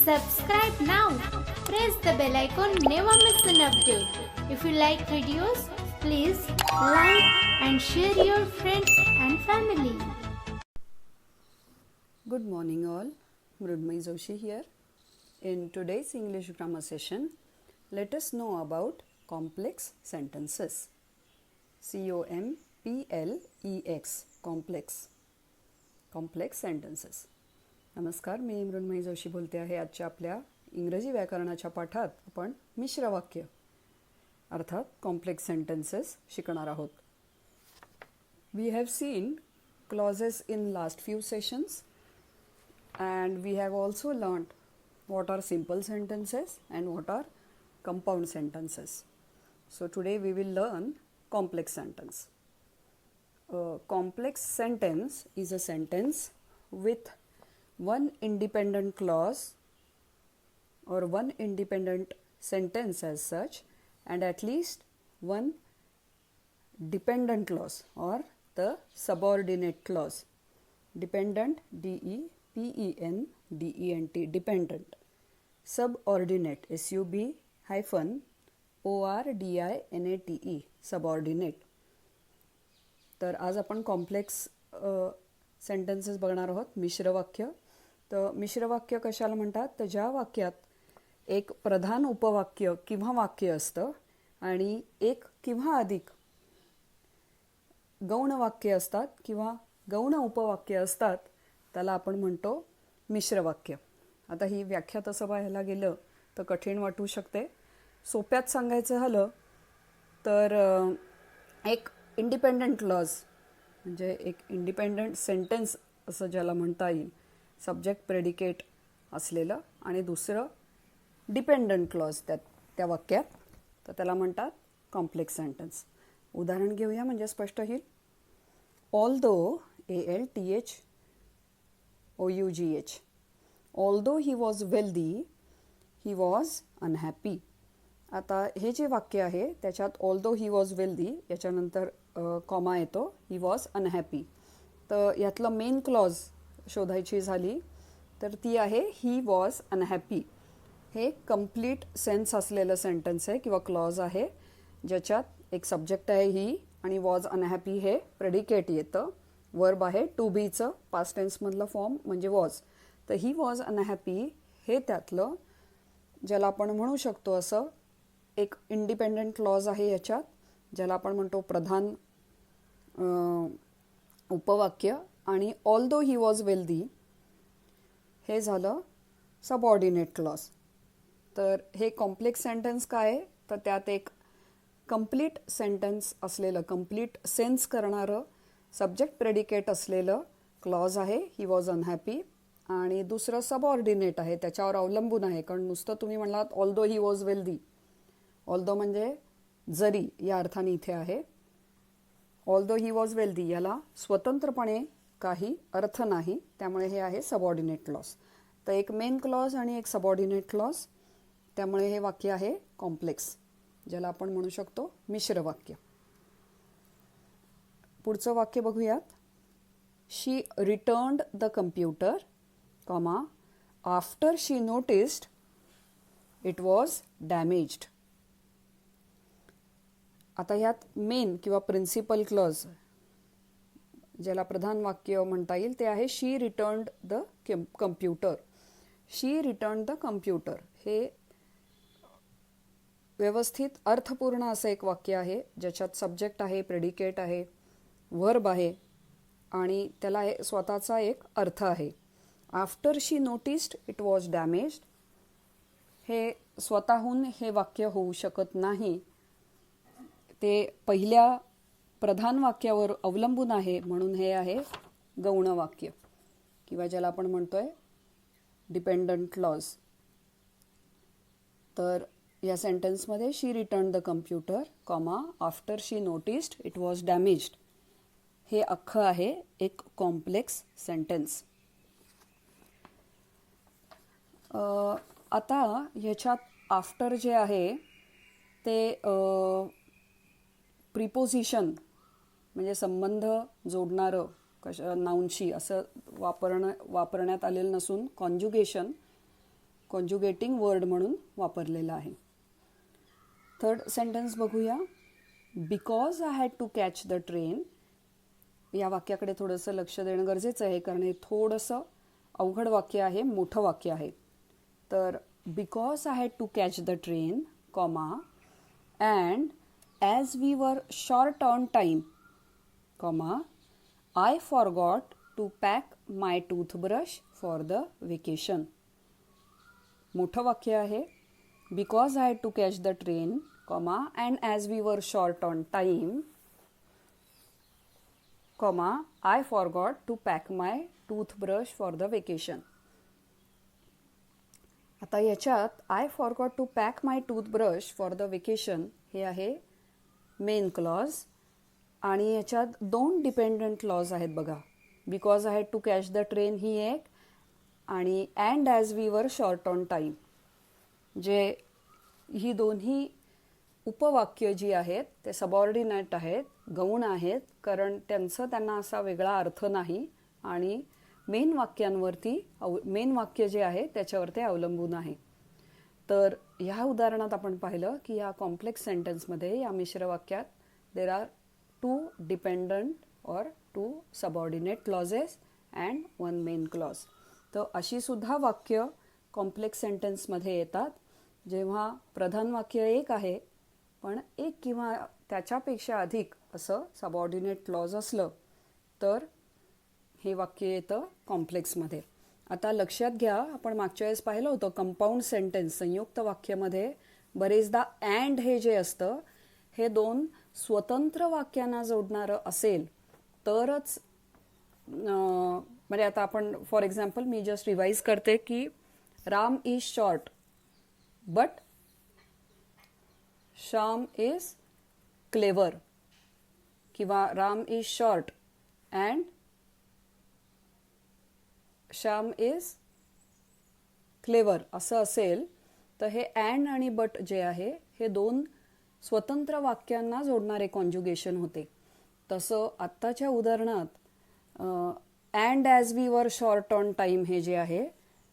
Subscribe now. Press the bell icon. Never miss an update. If you like videos, please like and share your friends and family. Good morning all. Mrudmai Joshi here. In today's English grammar session, let us know about complex sentences. COMPLEX complex sentences. नमस्कार, मी मृण्मयी जोशी बोलते आहे. आजच्या आपल्या इंग्रजी व्याकरणाच्या पाठात आपण मिश्र वाक्य अर्थात कॉम्प्लेक्स सेंटेन्सेस शिकणार आहोत. We have seen clauses in last few sessions and we have also learned what are simple sentences and what are compound sentences. So today we will learn complex sentence. A complex sentence is a sentence with one independent clause or one independent sentence as such and at least one dependent clause or the subordinate clause. Dependent, D-E-P-E-N-D-E-N-T, dependent. Subordinate, S-U-B-O-R-D-I-N-A-T-E, subordinate. तर आज आपण complex sentences बघणार आहोत. मिश्र वाक्य. तर मिश्र वाक्य कशाला म्हणतात? तर ज्या वाक्यात एक प्रधान उपवाक्य किंवा वाक्य असतं आणि एक किंवा अधिक गौण वाक्य असतात किंवा गौण उपवाक्य असतात, त्याला आपण म्हणतो मिश्र वाक्य. आता ही व्याख्या तसं पाहायला गेलं तर कठीण वाटू शकते. सोप्यात सांगायचं झालं तर एक इंडिपेंडंट क्लॉज म्हणजे एक इंडिपेंडंट सेंटेन्स असं ज्याला म्हणता येईल, सब्जेक्ट प्रेडिकेट असलेलं, आणि दुसरं डिपेंडंट क्लॉज त्या वाक्यात, तर त्याला म्हणतात कॉम्प्लेक्स सेंटेन्स. उदाहरण घेऊया म्हणजे स्पष्ट होईल. Although, ALTHOUGH, although he was wealthy he was unhappy. आता हे जे वाक्य आहे त्याच्यात ऑल्दो ही वॉज वेल्दी याच्यानंतर कॉमा येतो, ही वॉज अनहॅपी. तर यातलं मेन क्लॉज शोधायची झाली तर ती आहे ही वॉज अनहॅपी. हे कम्प्लीट सेन्स असलेलं सेंटेन्स आहे किंवा क्लॉज आहे, ज्याच्यात एक सब्जेक्ट आहे ही आणि वॉज अनहॅपी हे प्रेडिकेट येतं. वर्ब आहे टू बीचं पास्ट टेन्समधलं फॉर्म म्हणजे वॉज. तर ही वॉज अनहॅपी हे त्यातलं ज्याला आपण म्हणू शकतो असं एक इंडिपेंडंट क्लॉज आहे याच्यात, ज्याला आपण म्हणतो प्रधान उपवाक्य. आणि ऑल्दो ही वॉज वेल्दी हे झालं सबऑर्डिनेट क्लॉज. तर हे कॉम्प्लेक्स सेंटेन्स काय आहे तर त्यात एक कंप्लीट सेंटेन्स असलेलं, कंप्लीट सेन्स करणारं सब्जेक्ट प्रेडिकेट असलेलं क्लॉज आहे ही वॉज अनहॅपी, आणि दुसरं सबऑर्डिनेट आहे, त्याच्यावर अवलंबून आहे. कारण नुसतं तुम्ही म्हणलात although he was wealthy, although म्हणजे जरी या अर्थाने इथे आहे. ऑल्दो ही वॉज वेल्दी याला स्वतंत्रपणे काही अर्थ नाही, त्यामुळे हे आहे सबऑर्डिनेट क्लॉज. तर एक मेन क्लॉज आणि एक सबऑर्डिनेट क्लॉज, त्यामुळे हे वाक्य आहे कॉम्प्लेक्स, ज्याला आपण म्हणू शकतो मिश्र वाक्य. पुढचं वाक्य बघूयात. She returned the computer, comma, after she noticed it was damaged. आता यात मेन किंवा प्रिन्सिपल क्लॉज ज्याला प्रधान वाक्य म्हणता येईल ते आहे she returned the computer. She returned the computer हे व्यवस्थित अर्थपूर्ण असं एक वाक्य आहे, ज्याच्यात सब्जेक्ट आहे, प्रेडिकेट आहे, वर्ब आहे आणि त्याला स्वतःचा एक अर्थ आहे. After she noticed it was damaged हे स्वतःहून हे वाक्य होऊ शकत नाही, ते पहिल्या प्रधान वाक्यावर अवलंबून आहे, म्हणून हे आहे गौण वाक्य किंवा ज्याला आपण म्हणतोय डिपेंडंट क्लॉज. तर या सेंटेन्समध्ये she return the computer, comma, after she noticed it was damaged हे अख्खं आहे एक कॉम्प्लेक्स सेंटेन्स. आता ह्याच्यात आफ्टर जे आहे ते प्रिपोजिशन म्हणजे संबंध जोडणारं नाऊनशी असं वापरण्यात आलेलं नसून कॉन्जुगेटिंग वर्ड म्हणून वापरलेला आहे. थर्ड सेंटेन्स बघूया. Because I had to catch the train. या वाक्याकडे थोडंसं लक्ष देणं गरजेचं आहे, कारण हे थोडंसं अवघड वाक्य आहे, मोठं वाक्य आहे. तर because I had to catch the train, comma, and as we were short on time, comma, I forgot to pack my toothbrush for the vacation. मोठं वाक्य आहे. Because I had to catch the train, comma, and as we were short on time, comma, I forgot to pack my toothbrush for the vacation. आता याच्यात I forgot to pack my toothbrush for the vacation हे आहे main clause, आणि याच्यात 2 dependent clause आहेत बघा. Because I had to catch the train ही एक, आणि and as we were short on time, जे ही दोन्ही उपवाक्य जी आहेत ते सबऑर्डिनेट आहेत, गौण आहेत, कारण त्यांना असा वेगळा अर्थ नाही, आणि मेन वाक्य जे आहे त्याच्यावर ते अवलंबून आहे. तर ह्या उदाहरणात आपण पाहिलं की या कॉम्प्लेक्स सेंटेन्समध्ये, या मिश्र वाक्यात, देर आर 2 डिपेंडंट और 2 subordinate clauses and 1 main clause. तर अशी सुद्धा वाक्य कॉम्प्लेक्स सेंटेन्समध्ये येतात, जेव्हा प्रधान वाक्य एक आहे पण एक किंवा त्याच्यापेक्षा अधिक असं सबऑर्डिनेट क्लॉज असलं तर हे वाक्य येतं कॉम्प्लेक्समध्ये. आता लक्षात घ्या, आपण मागच्या वेळेस पाहिलं होतं कंपाऊंड सेंटेन्स, संयुक्त वाक्यामध्ये बरेचदा अँड हे जे असतं हे 2 स्वतंत्र वाक्यांना जोडणारं असेल तरच, म्हणजे आता आपण फॉर एक्झाम्पल मी जस्ट रिवाइज करते की Ram is short but Shyam is clever, किंवा Ram is short and Shyam is clever असं असेल तर हे अँड आणि बट जे आहे हे 2 स्वतंत्र वाक्यांना जोडणारे कॉन्जुगेशन होते. तसं आत्ताच्या उदाहरणात and as we were short on time हे जे आहे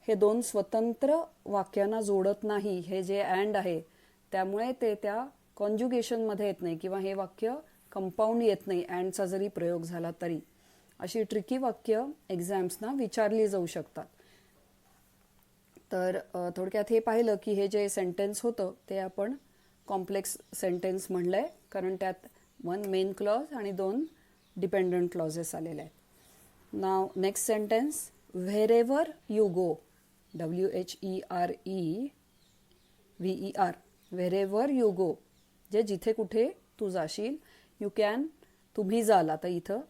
हे 2 स्वतंत्र वाक्यांना जोडत नाही. हे जे अँड आहे त्यामुळे ते त्या कॉन्जुगेशनमध्ये येत नाही, किंवा हे वाक्य कंपाऊंड येत नाही अँडचा जरी प्रयोग झाला तरी. अशी ट्रिकी वाक्य एक्झाम्सना विचारली जाऊ शकतात. तर थोडक्यात हे पाहिलं की हे जे सेंटेन्स होतं ते आपण कॉम्प्लेक्स सेंटेन्स म्हणलंय, कारण त्यात 1 मेन क्लॉज आणि 2 डिपेंडंट क्लॉजेस आलेले आहेत. नाव next sentence, wherever you go, WHEREVER, wherever you go, जे जिथे कुठे तू जाशील. यू कॅन, तुम्ही जाल, आता इथं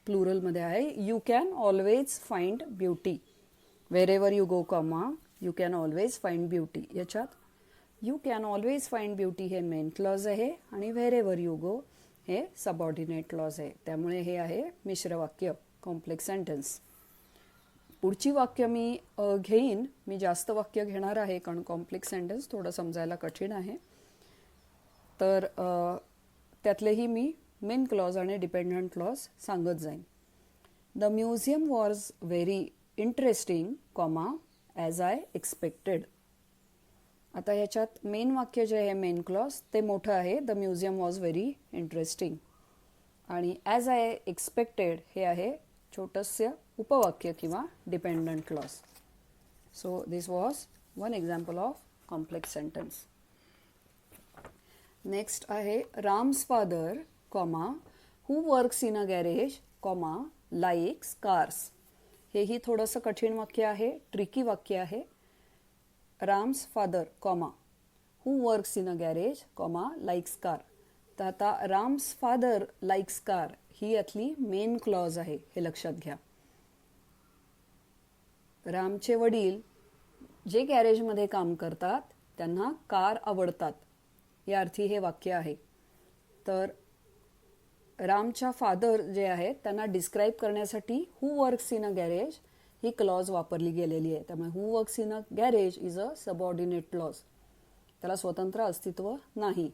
प्लुरलमध्ये आहे. You can always find beauty. Wherever you go, comma, you can always find beauty. याच्यात you can always find beauty हे मेन क्लॉज आहे आणि व्हेरेवर यू गो हे सबऑर्डिनेट क्लॉज आहे. त्यामुळे हे आहे मिश्र वाक्य, कॉम्प्लेक्स सेंटेन्स. पुढची वाक्य मी घेईन, मी जास्त वाक्य घेणार आहे कारण कॉम्प्लेक्स सेंटेन्स थोडं समजायला कठीण आहे. तर त्यातलेही मी मेन क्लॉज आणि डिपेंडंट क्लॉज सांगत जाईन. The museum was very interesting, comma, as I expected. आता ह्याच्यात मेन वाक्य जे आहे मेन क्लॉज ते मोठं आहे, the museum was very interesting, आणि ॲज आय एक्सपेक्टेड हे आहे छोटंसं उपवाक्य किंवा dependent clause. So this was 1 example of complex sentence. Next आहे Ram's father, comma, who works in a garage, comma, likes cars. हेही थोडंसं कठीण वाक्य आहे, ट्रिकी वाक्य आहे. Ram's father, comma, who works in a garage, comma, likes car. तर आता राम्स फादर लाईक्स कार ही यातली मेन क्लॉज आहे, हे लक्षात घ्या. रामचे वडील जे गॅरेजमध्ये काम करतात त्यांना कार आवडतात, या अर्थी हे वाक्य आहे. तर रामच्या फादर जे आहेत त्यांना डिस्क्राईब करण्यासाठी who works in a garage ही क्लॉज वापरली गेलेली आहे. त्यामुळे who works in a garage is a subordinate clause, त्याला स्वतंत्र अस्तित्व नाही,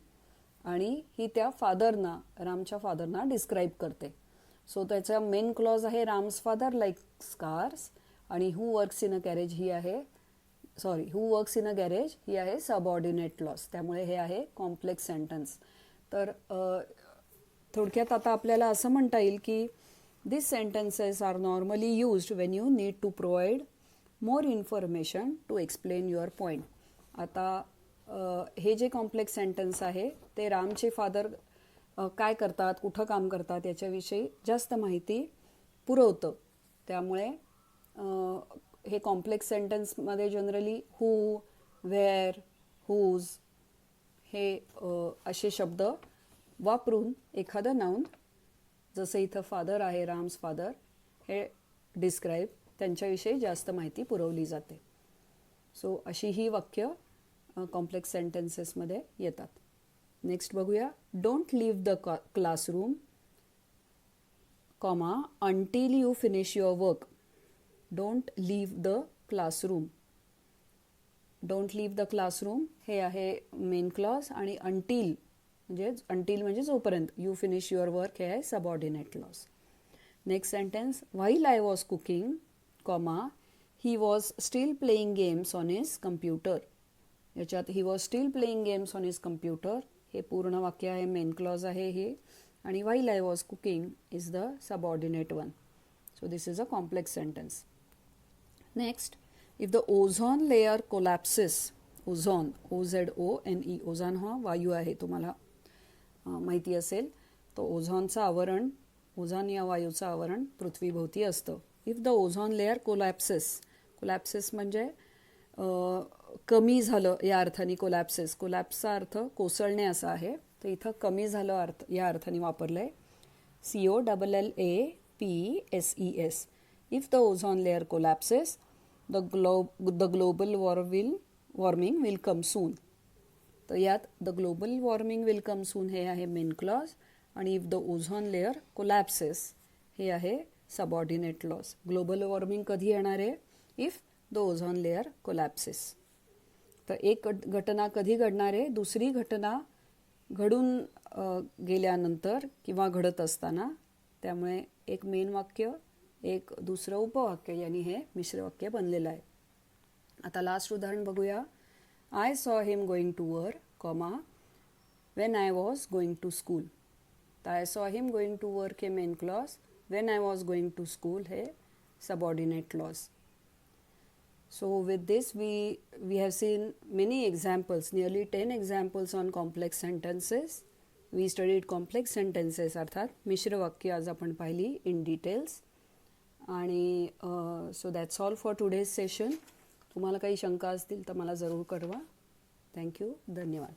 आणि ही त्या फादरना, रामच्या फादरना डिस्क्राईब करते. सो त्याचा मेन क्लॉज आहे राम्स फादर लाईक्स कार्स, आणि who works in a garage ही आहे who works in a garage ही आहे सबऑर्डिनेट क्लॉज. त्यामुळे हे आहे कॉम्प्लेक्स सेंटेन्स. तर थोडक्यात आता आपल्याला असं म्हणता येईल की this sentences are normally used when you need to provide more information to explain your point. आता हे जे कॉम्प्लेक्स सेंटेन्स आहे ते रामचे फादर काय करतात, कुठं काम करतात याच्याविषयी जास्त माहिती पुरवतं. त्यामुळे हे कॉम्प्लेक्स सेंटेन्समध्ये जनरली हू, व्हेअर, हुज हे असे शब्द वापरून एखादं नाऊन, जसं इथं फादर आहे, राम्स फादर, हे डिस्क्राईब, त्यांच्याविषयी जास्त माहिती पुरवली जाते. सो अशी ही वाक्य कॉम्प्लेक्स सेंटेन्सेसमध्ये येतात. नेक्स्ट बघूया. Don't leave the classroom, comma until you finish your work. Don't leave the classroom. Don't leave the classroom हे आहे मेन क्लॉज आणि अंटिल म्हणजे जोपर्यंत, यू फिनिश युअर वर्क हे आहे subordinate clause. Next sentence. While I was cooking, comma he was still playing games on his computer. याच्यात he was still playing games on his computer हे पूर्ण वाक्य आहे, मेन क्लॉज आहे हे, आणि while I was cooking is the subordinate one. So this is a complex sentence. Next. If the ozone layer collapses, ozone OZONE, ozone हा वायू आहे, तुम्हाला माहिती असेल. तो ओझोनचं आवरण, ओझोन या वायूचं आवरण पृथ्वीभोवती असतं. इफ द ओझोन लेयर कोलॅप्सेस म्हणजे कमी झालं या अर्थाने कोलॅप्सेस. कोलॅप्सचा अर्थ कोसळणे असा आहे, तर इथं कमी झालं या अर्थाने वापरलं आहे. COLLAPSES. If the ozone layer collapses the global warming will come soon. तर यात the global warming will come soon हे आहे मेन क्लॉज, आणि if the ozone layer collapses हे आहे सबऑर्डिनेट क्लॉज. ग्लोबल वॉर्मिंग कधी येणार आहे? If the ozone layer collapses. तर एक घटना कधी घडणार आहे? दुसरी घटना घडून गेल्यानंतर किंवा घडत असताना. त्यामुळे एक मेन वाक्य, एक दुसरं उपवाक्य, यांनी हे मिश्र वाक्य बनलेलं आहे. आता लास्ट उदाहरण बघूया. I saw him going to work, comma when I was going to school. तर I saw him going to work हे main clause, when I was going to school हे subordinate clause. So with this we have seen many examples, nearly 10 examples on complex sentences. We studied complex sentences अर्थात मिश्र वाक्य आज आपण पाहिली in details. आणि so that's all for today's session. तुम्हाला काही शंका असतील तर मला जरूर कळवा. थँक्यू. धन्यवाद.